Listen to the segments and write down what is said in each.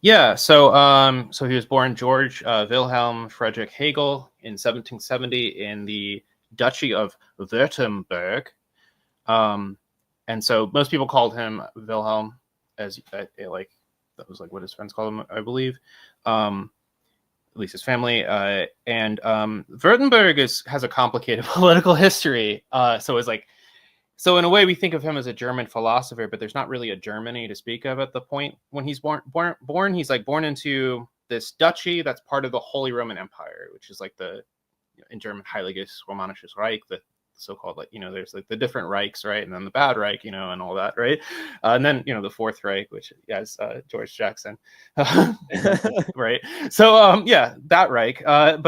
Yeah, so he was born George Wilhelm Friedrich Hegel in 1770 in the Duchy of Württemberg. And so most people called him Wilhelm, as like that was like what his friends called him, I believe. At least his family. And Württemberg has a complicated political history. So in a way, we think of him as a German philosopher, but there's not really a Germany to speak of at the point when he's born. He's like born into this duchy that's part of the Holy Roman Empire, which is like the in German Heiliges Romanisches Reich, the so-called, like, there's like the different Reichs, right, and then the Bad Reich, and all that, right, and then the Fourth Reich, which has George Jackson, right. So yeah, that Reich, but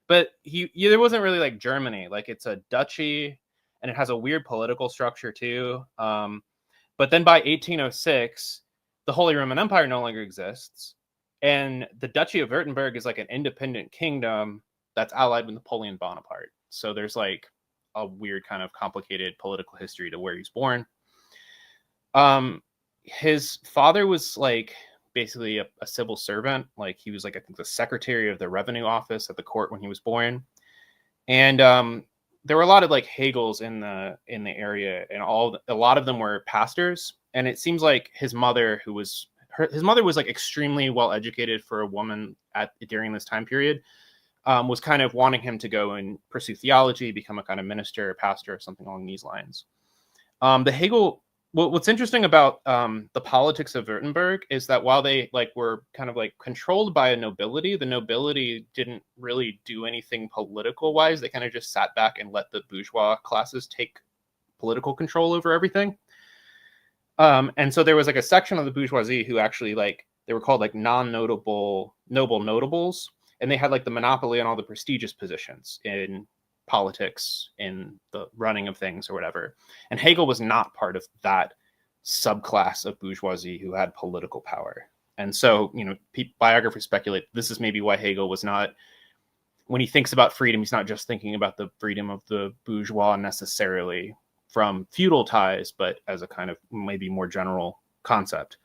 there wasn't really like Germany, like it's a duchy. And it has a weird political structure too. But then by 1806, the Holy Roman Empire no longer exists. And the Duchy of Württemberg is like an independent kingdom that's allied with Napoleon Bonaparte. So there's like a weird kind of complicated political history to where he's born. His father was like basically a civil servant. Like he was like, I think, the secretary of the revenue office at the court when he was born. And there were a lot of like Hegels in the area, and a lot of them were pastors. And it seems like his mother, was like extremely well educated for a woman during this time period, was kind of wanting him to go and pursue theology, become a kind of minister or pastor or something along these lines. What's interesting about the politics of Württemberg is that while they were kind of like controlled by a nobility, the nobility didn't really do anything political wise. They kind of just sat back and let the bourgeois classes take political control over everything. And so there was like a section of the bourgeoisie who actually they were called like non-notable notables, and they had like the monopoly on all the prestigious positions in politics, in the running of things or whatever. And Hegel was not part of that subclass of bourgeoisie who had political power. And so, biographers speculate this is maybe why Hegel was not, when he thinks about freedom, he's not just thinking about the freedom of the bourgeois necessarily from feudal ties, but as a kind of maybe more general concept.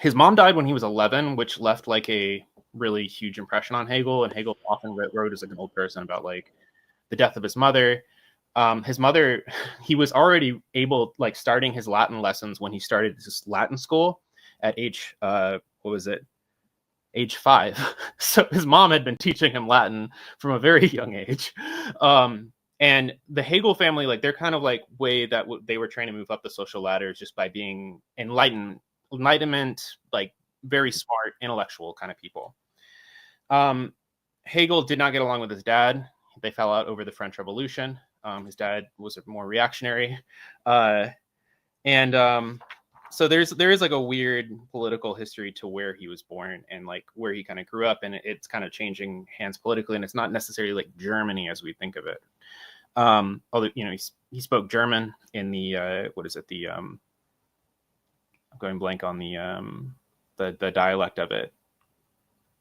His mom died when he was 11, which left like a really huge impression on Hegel. And Hegel often wrote as like an old person about like the death of his mother. His mother, he was already able, like starting his Latin lessons when he started this Latin school at age, age 5. So his mom had been teaching him Latin from a very young age. And the Hegel family, like they're kind of like way that they were trying to move up the social ladder just by being enlightenment, like very smart, intellectual kind of people. Hegel did not get along with his dad. They fell out over the French Revolution. His dad was more reactionary. So there is like a weird political history to where he was born and like where he kind of grew up, and it's kind of changing hands politically, and it's not necessarily like Germany as we think of it. Although, he spoke German in the, I'm going blank on the dialect of it.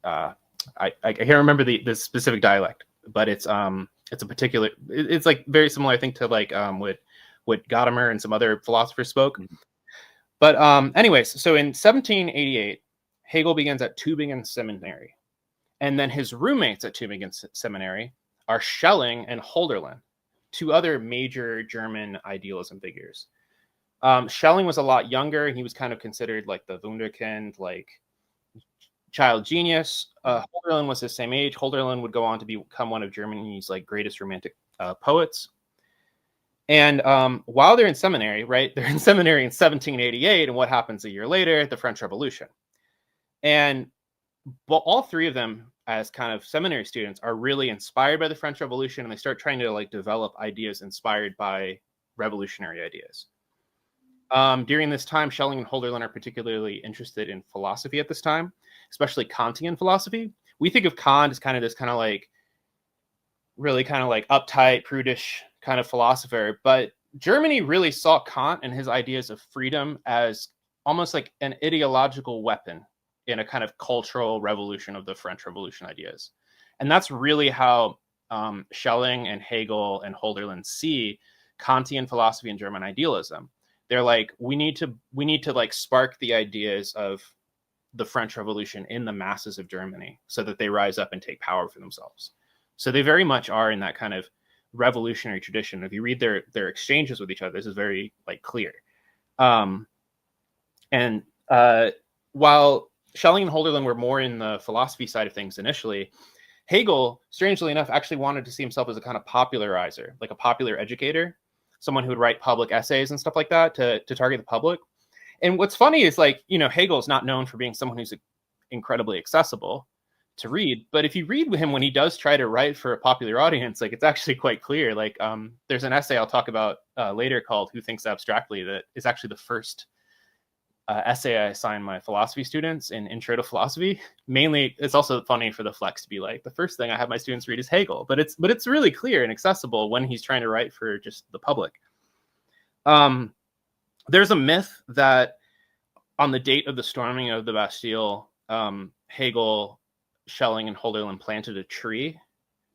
I can't remember the specific dialect, but it's a particular, it's like very similar, I think, to like what Gadamer and some other philosophers spoke. But anyways, so in 1788, Hegel begins at Tübingen Seminary, and then his roommates at Tübingen Seminary are Schelling and Hölderlin, two other major German idealism figures. Schelling was a lot younger. He was kind of considered like the Wunderkind, like child genius. Hölderlin was his same age. Hölderlin would go on to become one of Germany's like greatest romantic poets. And while they're in seminary, right? They're in seminary in 1788, and what happens a year later? The French Revolution. And all three of them, as kind of seminary students, are really inspired by the French Revolution, and they start trying to like develop ideas inspired by revolutionary ideas. During this time, Schelling and Hölderlin are particularly interested in philosophy at this time, especially Kantian philosophy. We think of Kant as kind of this kind of like really kind of like uptight, prudish kind of philosopher, but Germany really saw Kant and his ideas of freedom as almost like an ideological weapon in a kind of cultural revolution of the French Revolution ideas. And that's really how Schelling and Hegel and Hölderlin see Kantian philosophy and German idealism. They're like, we need to like spark the ideas of the French Revolution in the masses of Germany so that they rise up and take power for themselves. So they very much are in that kind of revolutionary tradition. If you read their exchanges with each other, this is very like clear. And while Schelling and Hölderlin were more in the philosophy side of things initially, Hegel, strangely enough, actually wanted to see himself as a kind of popularizer, like a popular educator, someone who would write public essays and stuff like that to target the public. And what's funny is, like, you know, Hegel is not known for being someone who's incredibly accessible to read. But if you read with him when he does try to write for a popular audience, like, it's actually quite clear. Like, there's an essay I'll talk about later called Who Thinks Abstractly that is actually the first essay I assign my philosophy students in Intro to Philosophy. Mainly, it's also funny for the flex to be like, the first thing I have my students read is Hegel. But it's really clear and accessible when he's trying to write for just the public. There's a myth that on the date of the storming of the Bastille, Hegel, Schelling, and Hölderlin planted a tree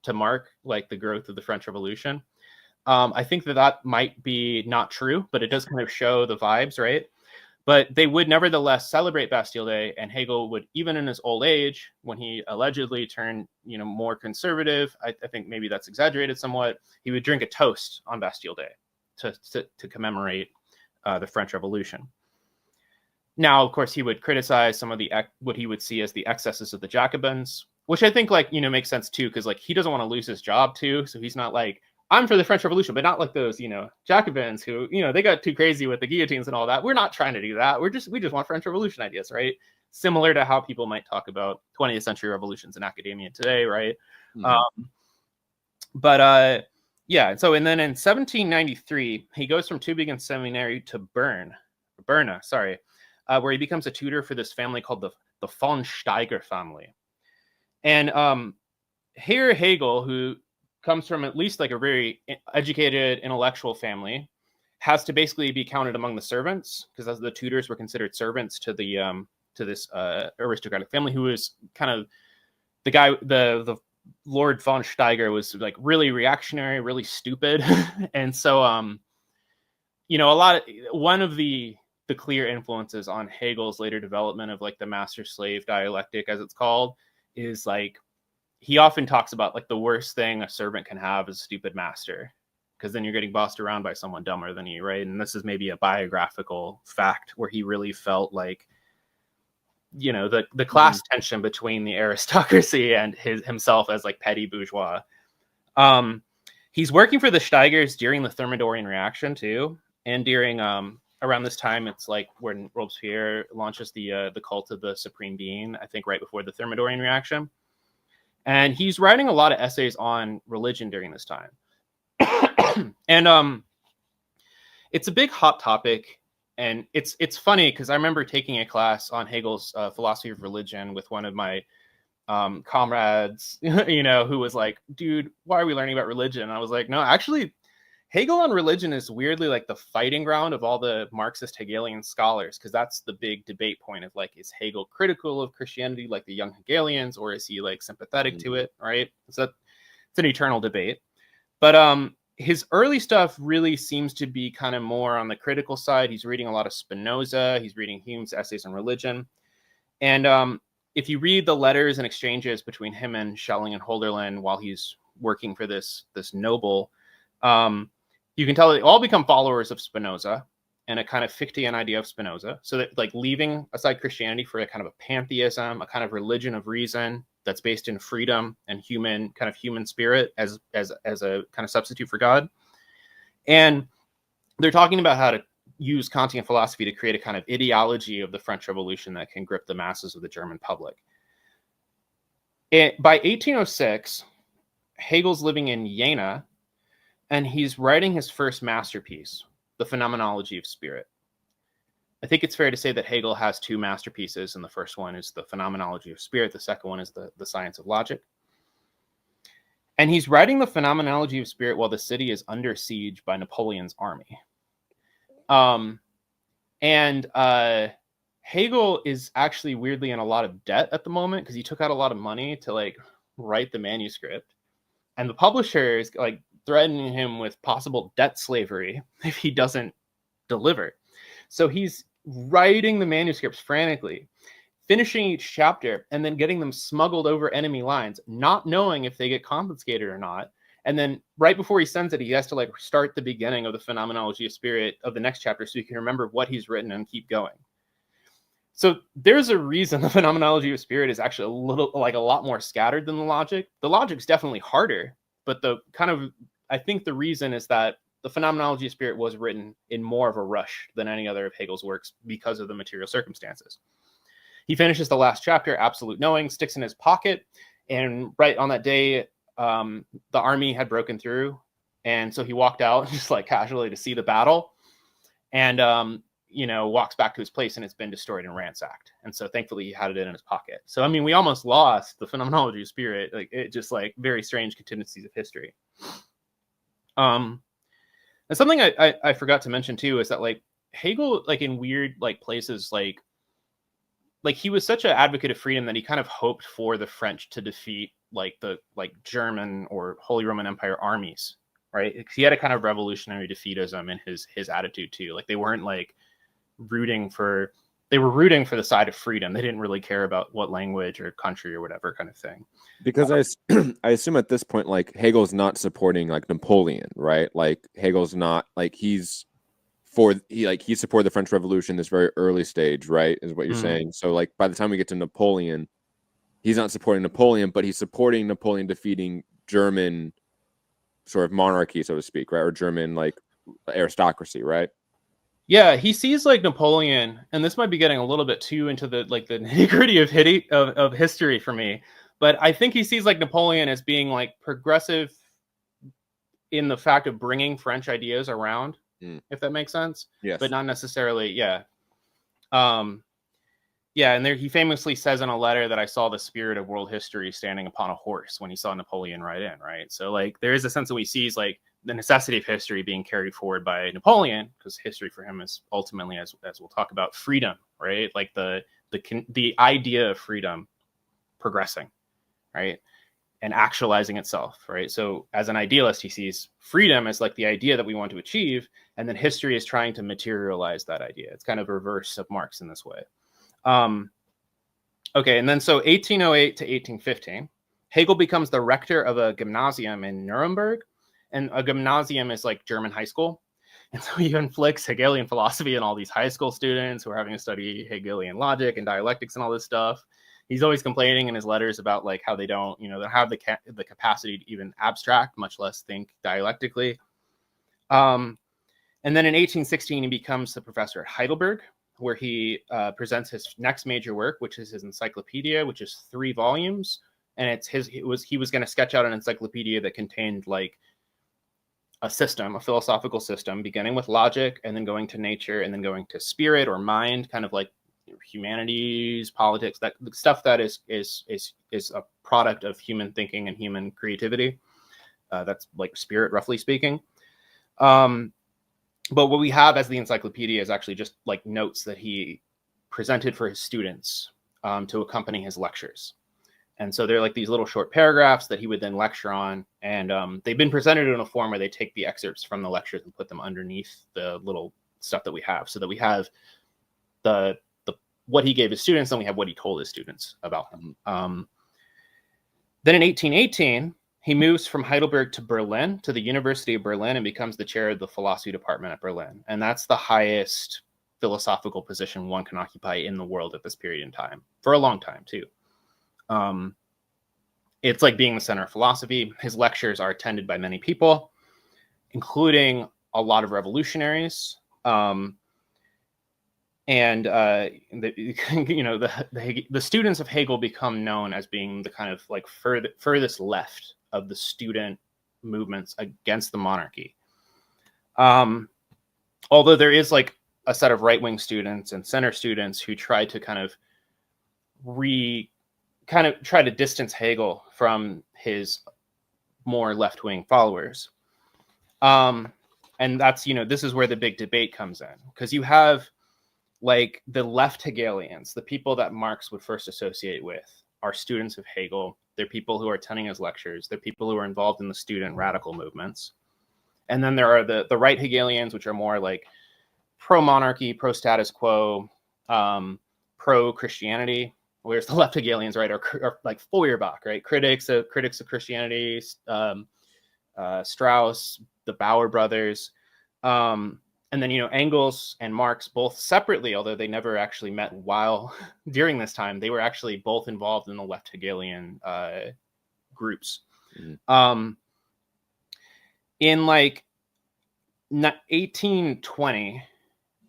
to mark like the growth of the French Revolution. I think that might be not true, but it does kind of show the vibes, right? But they would nevertheless celebrate Bastille Day, and Hegel would, even in his old age, when he allegedly turned, you know, more conservative, I think maybe that's exaggerated somewhat, he would drink a toast on Bastille Day to commemorate the French Revolution. Now, of course, he would criticize some of the what he would see as the excesses of the Jacobins, which I think, like, you know, makes sense too, because like he doesn't want to lose his job too, so he's not like, I'm for the French Revolution, but not like those, you know, Jacobins who, you know, they got too crazy with the guillotines and all that. We're not trying to do that. We just want French Revolution ideas, right? Similar to how people might talk about 20th century revolutions in academia today, right? Mm-hmm. Yeah. So, and then in 1793, he goes from Tübingen Seminary to Bern, where he becomes a tutor for this family called the von Steiger family. And here Hegel, who comes from at least like a very educated intellectual family, has to basically be counted among the servants, because as the tutors were considered servants to the to this aristocratic family, who was kind of the guy, the Lord von Steiger was like really reactionary, really stupid. And so you know, one of the clear influences on Hegel's later development of like the master-slave dialectic, as it's called, is like, he often talks about like the worst thing a servant can have is a stupid master, because then you're getting bossed around by someone dumber than you, right? And this is maybe a biographical fact where he really felt like, you know, the class tension between the aristocracy and himself as like petty bourgeois. He's working for the Steigers during the Thermidorian reaction too, and during around this time, it's like when Robespierre launches the cult of the supreme being, I think right before the Thermidorian reaction. And he's writing a lot of essays on religion during this time. And it's a big hot topic. And it's funny because I remember taking a class on Hegel's philosophy of religion with one of my comrades, you know, who was like, dude, why are we learning about religion? And I was like, no, actually, Hegel on religion is weirdly like the fighting ground of all the Marxist Hegelian scholars, because that's the big debate point of like, is Hegel critical of Christianity like the young Hegelians, or is he like sympathetic to it, right? So it's an eternal debate. But his early stuff really seems to be kind of more on the critical side. He's reading a lot of Spinoza. He's reading Hume's Essays on Religion. And if you read the letters and exchanges between him and Schelling and Hölderlin while he's working for this noble, you can tell they all become followers of Spinoza and a kind of Fichtean idea of Spinoza. So that, like, leaving aside Christianity for a kind of a pantheism, a kind of religion of reason that's based in freedom and human spirit as a kind of substitute for God. And they're talking about how to use Kantian philosophy to create a kind of ideology of the French Revolution that can grip the masses of the German public. By 1806, Hegel's living in Jena, and he's writing his first masterpiece, The Phenomenology of Spirit. I think it's fair to say that Hegel has two masterpieces, and the first one is The Phenomenology of Spirit. The second one is the Science of Logic. And he's writing The Phenomenology of Spirit while the city is under siege by Napoleon's army. Hegel is actually weirdly in a lot of debt at the moment because he took out a lot of money to like write the manuscript. And the publisher is like threatening him with possible debt slavery if he doesn't deliver. So he's writing the manuscripts frantically, finishing each chapter and then getting them smuggled over enemy lines, not knowing if they get confiscated or not. And then right before he sends it, he has to like start the beginning of the phenomenology of spirit of the next chapter so he can remember what he's written and keep going. So there's a reason the phenomenology of spirit is actually a lot more scattered than the logic. The logic's definitely harder, but I think the reason is that the phenomenology of spirit was written in more of a rush than any other of Hegel's works because of the material circumstances. He finishes the last chapter, Absolute Knowing, sticks in his pocket, and right on that day, the army had broken through, and so he walked out just like casually to see the battle, and walks back to his place, and it's been destroyed and ransacked. And so thankfully he had it in his pocket. So I mean, we almost lost the phenomenology of spirit, like it just like very strange contingencies of history. And something I forgot to mention too is that like Hegel, like in weird like places, like he was such an advocate of freedom that he kind of hoped for the French to defeat like the German or Holy Roman Empire armies, right? He had a kind of revolutionary defeatism in his attitude too. Like they weren't like rooting for the side of freedom. They didn't really care about what language or country or whatever kind of thing. Because I assume at this point, like Hegel's not supporting like Napoleon, right? Like Hegel's not like he supported the French Revolution this very early stage, right? Is what you're saying. So like by the time we get to Napoleon, he's not supporting Napoleon, but he's supporting Napoleon defeating German sort of monarchy, so to speak, right? Or German like aristocracy, right? Yeah, he sees like Napoleon, and this might be getting a little bit too into the like the nitty-gritty of history for me, but I think he sees like Napoleon as being like progressive in the fact of bringing French ideas around, if that makes sense. Yes. But not necessarily, yeah. Yeah, and there he famously says in a letter that I saw the spirit of world history standing upon a horse when he saw Napoleon ride in, right? So like there is a sense that he sees like the necessity of history being carried forward by Napoleon, because history for him is ultimately, as we'll talk about, freedom, right? Like the idea of freedom progressing, right? And actualizing itself, right? So as an idealist, he sees freedom as like the idea that we want to achieve, and then history is trying to materialize that idea. It's kind of reverse of Marx in this way. Okay, and then so 1808 to 1815, Hegel becomes the rector of a gymnasium in Nuremberg, and a gymnasium is like German high school. And so he inflicts Hegelian philosophy on all these high school students who are having to study Hegelian logic and dialectics and all this stuff. He's always complaining in his letters about like how they don't, they have the capacity to even abstract, much less think dialectically. And then in 1816, he becomes the professor at Heidelberg, where he presents his next major work, which is his encyclopedia, which is 3 volumes. And he was going to sketch out an encyclopedia that contained like a philosophical system, beginning with logic and then going to nature and then going to spirit or mind, kind of like humanities, politics, that stuff that is a product of human thinking and human creativity. That's like spirit, roughly speaking. But what we have as the encyclopedia is actually just like notes that he presented for his students to accompany his lectures. And so they're like these little short paragraphs that he would then lecture on. And they've been presented in a form where they take the excerpts from the lectures and put them underneath the little stuff that we have, so that we have the what he gave his students, and we have what he told his students about him. Then in 1818, he moves from Heidelberg to Berlin, to the University of Berlin, and becomes the chair of the philosophy department at Berlin. And that's the highest philosophical position one can occupy in the world at this period in time, for a long time too. It's like being the center of philosophy. His lectures are attended by many people, including a lot of revolutionaries. The students of Hegel become known as being the kind of like furthest left of the student movements against the monarchy. Although there is like a set of right-wing students and center students who try to kind of try to distance Hegel from his more left-wing followers. And that's, this is where the big debate comes in, because you have like the left Hegelians, the people that Marx would first associate with, are students of Hegel. They're people who are attending his lectures. They're people who are involved in the student radical movements. And then there are the right Hegelians, which are more like pro-monarchy, pro-status quo, pro-Christianity, whereas the left Hegelians, right, are like Feuerbach, right, critics of Christianity, Strauss, the Bauer brothers, and then Engels and Marx both separately, although they never actually met while during this time, they were actually both involved in the left Hegelian groups. Mm-hmm. In like 1820,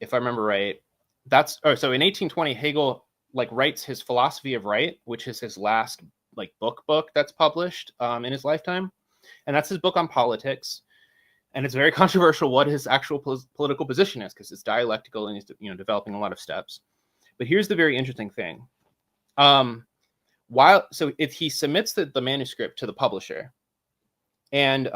if I remember right, so in 1820 Hegel like writes his Philosophy of Right, which is his last like book that's published in his lifetime, and that's his book on politics. And it's very controversial what his actual political position is, because it's dialectical and he's developing a lot of steps. But here's the very interesting thing. He submits the manuscript to the publisher, and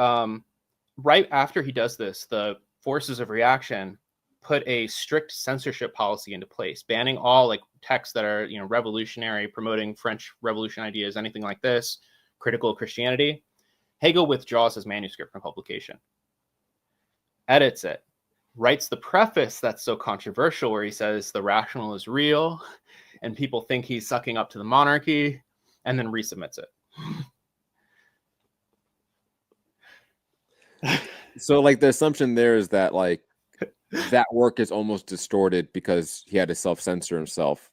right after he does this, the forces of reaction put a strict censorship policy into place, banning all like texts that are revolutionary, promoting French Revolution ideas, anything like this, critical of Christianity. Hegel withdraws his manuscript from publication, edits it, writes the preface that's so controversial where he says the rational is real and people think he's sucking up to the monarchy, and then resubmits it. So like the assumption there is that like that work is almost distorted because he had to self-censor himself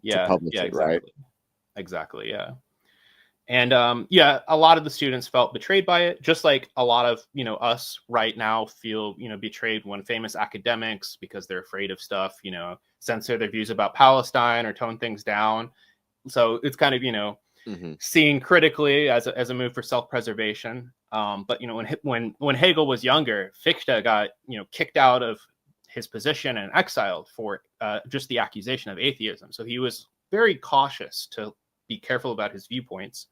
to publish it, exactly. right? Exactly, yeah. And a lot of the students felt betrayed by it, just like a lot of us right now feel betrayed when famous academics, because they're afraid of stuff, censor their views about Palestine or tone things down. So it's kind of mm-hmm. seen critically as a move for self-preservation. But when Hegel was younger, Fichte got kicked out of his position and exiled for just the accusation of atheism. So he was very cautious to be careful about his viewpoints.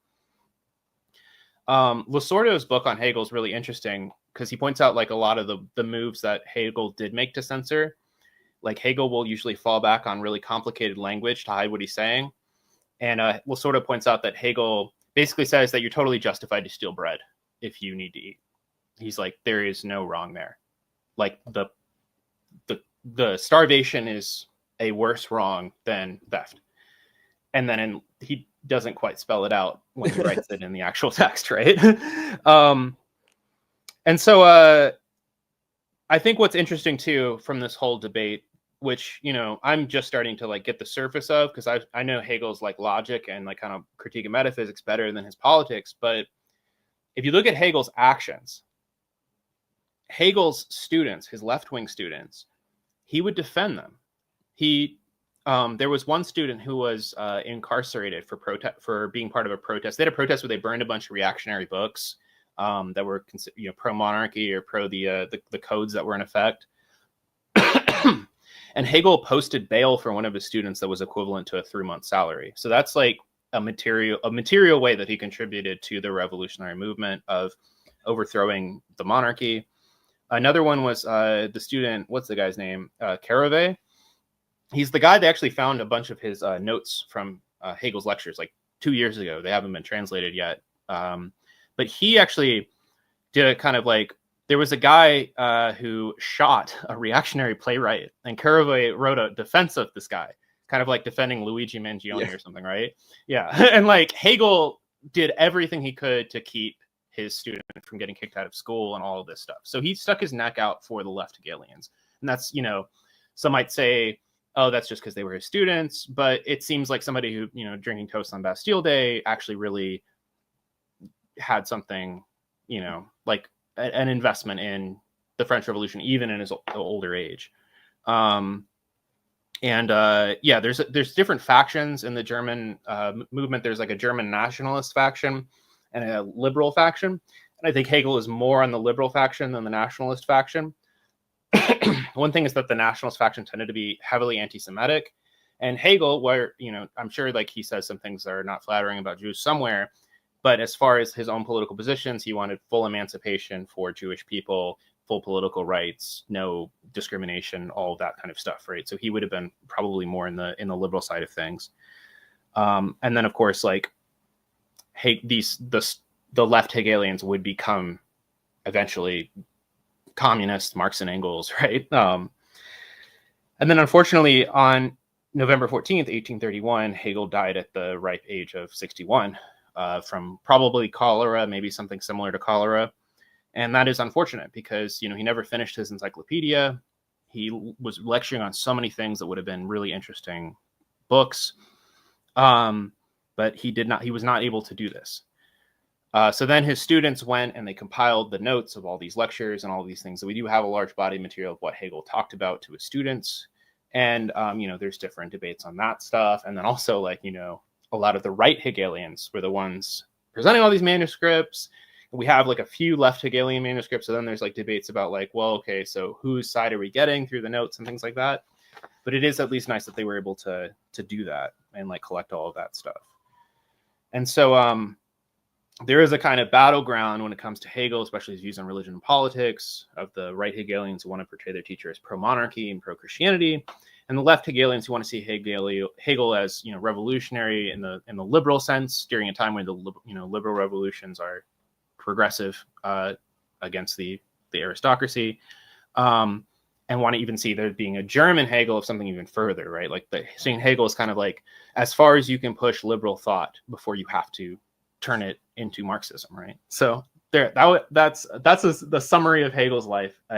Losordo's book on Hegel is really interesting because he points out like a lot of the moves that Hegel did make to censor. Like Hegel will usually fall back on really complicated language to hide what he's saying. And Losordo points out that Hegel basically says that you're totally justified to steal bread if you need to eat. He's like, there is no wrong there. Like the starvation is a worse wrong than theft. And then he doesn't quite spell it out when he writes it in the actual text, right? And so I think what's interesting too from this whole debate, which I'm just starting to like get the surface of, because I know Hegel's like logic and like kind of critique of metaphysics better than his politics, but if you look at Hegel's actions, Hegel's students, his left-wing students, he would defend them. There was one student who was incarcerated for being part of a protest. They had a protest where they burned a bunch of reactionary books that were pro-monarchy or pro the codes that were in effect. And Hegel posted bail for one of his students that was equivalent to a 3-month salary. So that's like a material way that he contributed to the revolutionary movement of overthrowing the monarchy. Another one was the student, what's the guy's name? Caraway. He's the guy that actually found a bunch of his notes from Hegel's lectures like 2 years ago. They haven't been translated yet. But he actually did a kind of like, there was a guy who shot a reactionary playwright, and Caraway wrote a defense of this guy, kind of like defending Luigi Mangione or something, right? Yeah. And like Hegel did everything he could to keep his student from getting kicked out of school and all of this stuff. So he stuck his neck out for the left Hegelians. And that's, some might say, oh, that's just because they were his students. But it seems like somebody who, drinking toast on Bastille Day actually really had something, like an investment in the French Revolution, even in his older age. There's different factions in the German movement. There's like a German nationalist faction and a liberal faction. And I think Hegel is more on the liberal faction than the nationalist faction. One thing is that the nationalist faction tended to be heavily anti-Semitic, and Hegel, where I'm sure like he says some things that are not flattering about Jews somewhere, but as far as his own political positions, he wanted full emancipation for Jewish people, full political rights, no discrimination, all of that kind of stuff, right? So he would have been probably more in the liberal side of things. And then of course, like the left Hegelians would become eventually communists, Marx and Engels, right? And then unfortunately November 14th, 1831, Hegel died at the ripe age of 61 from probably cholera, maybe something similar to cholera. And that is unfortunate because, he never finished his encyclopedia. He was lecturing on so many things that would have been really interesting books. But he was not able to do this. So then his students went and they compiled the notes of all these lectures and all these things. So we do have a large body of material of what Hegel talked about to his students. And, there's different debates on that stuff. And then also, like, a lot of the right Hegelians were the ones presenting all these manuscripts. We have like a few left Hegelian manuscripts. So then there's like debates about like, well, okay, so whose side are we getting through the notes and things like that. But it is at least nice that they were able to do that and like collect all of that stuff. And so there is a kind of battleground when it comes to Hegel, especially his views on religion and politics, of the right Hegelians who want to portray their teacher as pro-monarchy and pro-Christianity, and the left Hegelians who want to see Hegel as revolutionary in the liberal sense during a time when the liberal revolutions are progressive against the aristocracy, and want to even see there being a German Hegel of something even further, right? Like seeing Hegel is kind of like as far as you can push liberal thought before you have to turn it into Marxism, right? So that's the summary of Hegel's life. And